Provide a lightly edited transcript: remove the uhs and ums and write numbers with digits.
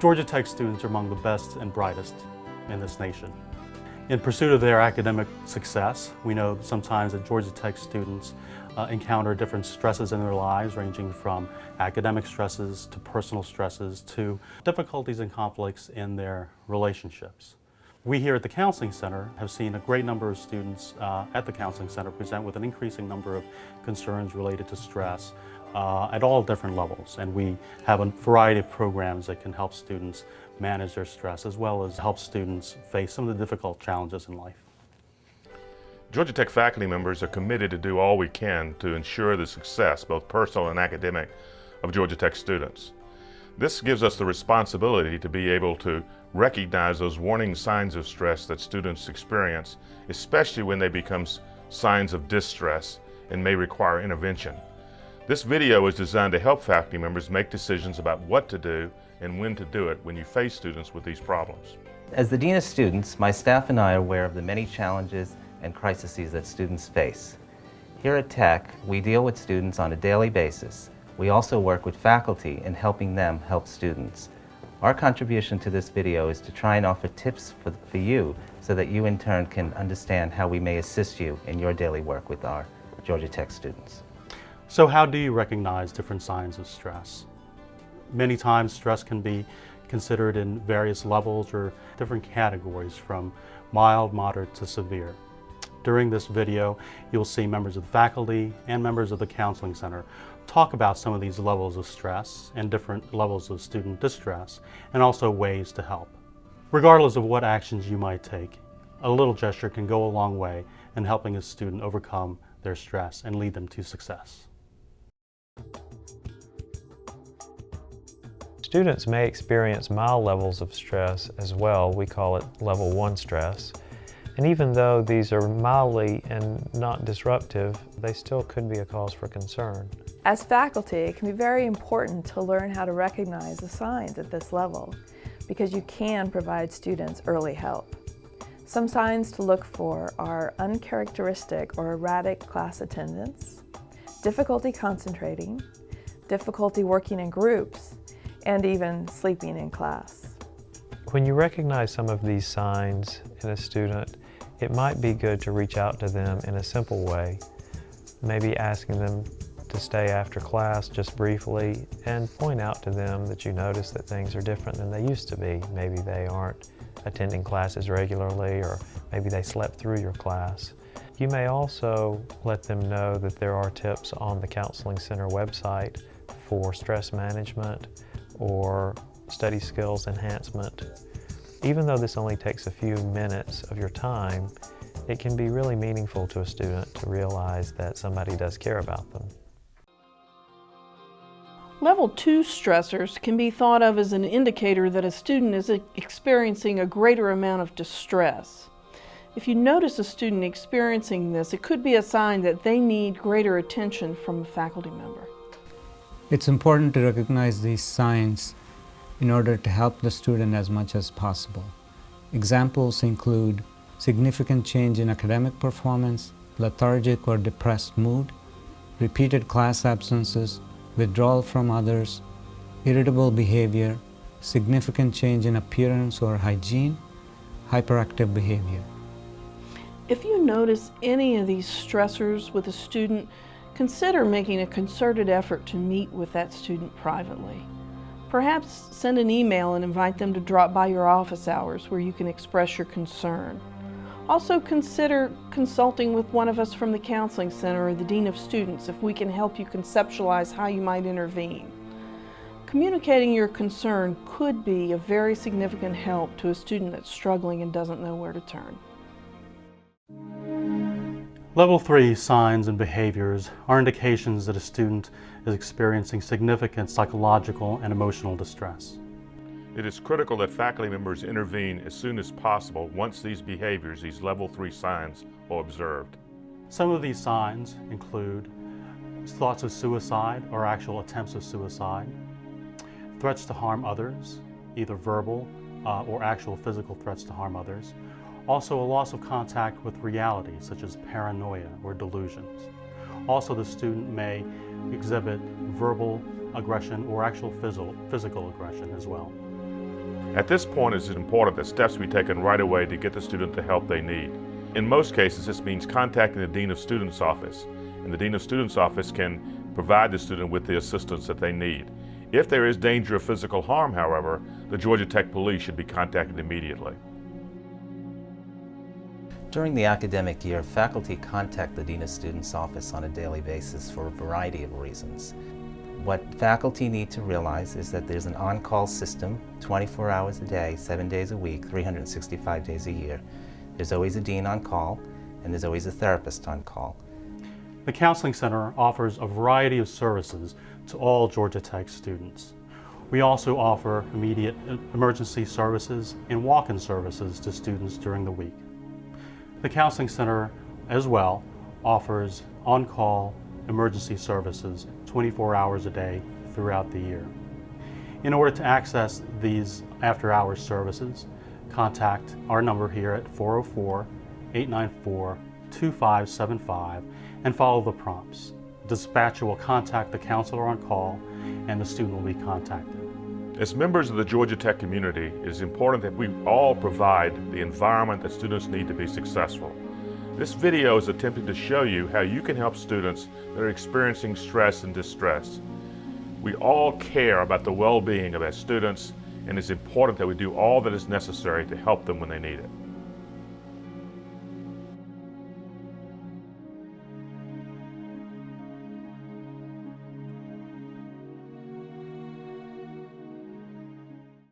Georgia Tech students are among the best and brightest in this nation. In pursuit of their academic success, we know sometimes that Georgia Tech students encounter different stresses in their lives, ranging from academic stresses to personal stresses to difficulties and conflicts in their relationships. We here at the Counseling Center have seen a great number of students at the Counseling Center present with an increasing number of concerns related to stress at all different levels. And we have a variety of programs that can help students manage their stress, as well as help students face some of the difficult challenges in life. Georgia Tech faculty members are committed to do all we can to ensure the success, both personal and academic, of Georgia Tech students. This gives us the responsibility to be able to recognize those warning signs of stress that students experience, especially when they become signs of distress and may require intervention. This video is designed to help faculty members make decisions about what to do and when to do it when you face students with these problems. As the Dean of Students, my staff and I are aware of the many challenges and crises that students face. Here at Tech, we deal with students on a daily basis. We also work with faculty in helping them help students. Our contribution to this video is to try and offer tips for you so that you in turn can understand how we may assist you in your daily work with our Georgia Tech students. So how do you recognize different signs of stress? Many times stress can be considered in various levels or different categories, from mild, moderate to severe. During this video, you'll see members of the faculty and members of the Counseling Center talk about some of these levels of stress and different levels of student distress, and also ways to help. Regardless of what actions you might take, a little gesture can go a long way in helping a student overcome their stress and lead them to success. Students may experience mild levels of stress as well. We call it level 1 stress. And even though these are mildly and not disruptive, they still could be a cause for concern. As faculty, it can be very important to learn how to recognize the signs at this level, because you can provide students early help. Some signs to look for are uncharacteristic or erratic class attendance, difficulty concentrating, difficulty working in groups, and even sleeping in class. When you recognize some of these signs in a student, it might be good to reach out to them in a simple way, maybe asking them to stay after class just briefly and point out to them that you notice that things are different than they used to be. Maybe they aren't attending classes regularly, or maybe they slept through your class. You may also let them know that there are tips on the Counseling Center website for stress management or study skills enhancement. Even though this only takes a few minutes of your time, it can be really meaningful to a student to realize that somebody does care about them. Level 2 stressors can be thought of as an indicator that a student is experiencing a greater amount of distress. If you notice a student experiencing this, it could be a sign that they need greater attention from a faculty member. It's important to recognize these signs in order to help the student as much as possible. Examples include significant change in academic performance, lethargic or depressed mood, repeated class absences, withdrawal from others, irritable behavior, significant change in appearance or hygiene, hyperactive behavior. If you notice any of these stressors with a student, consider making a concerted effort to meet with that student privately. Perhaps send an email and invite them to drop by your office hours where you can express your concern. Also consider consulting with one of us from the Counseling Center or the Dean of Students if we can help you conceptualize how you might intervene. Communicating your concern could be a very significant help to a student that's struggling and doesn't know where to turn. Level 3 signs and behaviors are indications that a student is experiencing significant psychological and emotional distress. It is critical that faculty members intervene as soon as possible once these behaviors, these level 3 signs, are observed. Some of these signs include thoughts of suicide or actual attempts of suicide, threats to harm others, either verbal or actual physical threats to harm others. Also, a loss of contact with reality, such as paranoia or delusions. Also, the student may exhibit verbal aggression or actual physical aggression as well. At this point, it is important that steps be taken right away to get the student the help they need. In most cases, this means contacting the Dean of Students office, and the Dean of Students office can provide the student with the assistance that they need. If there is danger of physical harm, however, the Georgia Tech Police should be contacted immediately. During the academic year, faculty contact the Dean of Students office on a daily basis for a variety of reasons. What faculty need to realize is that there's an on-call system 24 hours a day, 7 days a week, 365 days a year. There's always a dean on call, and there's always a therapist on call. The Counseling Center offers a variety of services to all Georgia Tech students. We also offer immediate emergency services and walk-in services to students during the week. The Counseling Center as well offers on-call emergency services 24 hours a day throughout the year. In order to access these after-hours services, contact our number here at 404-894-2575 and follow the prompts. Dispatcher will contact the counselor on call and the student will be contacted. As members of the Georgia Tech community, it is important that we all provide the environment that students need to be successful. This video is attempting to show you how you can help students that are experiencing stress and distress. We all care about the well-being of our students, and it's important that we do all that is necessary to help them when they need it.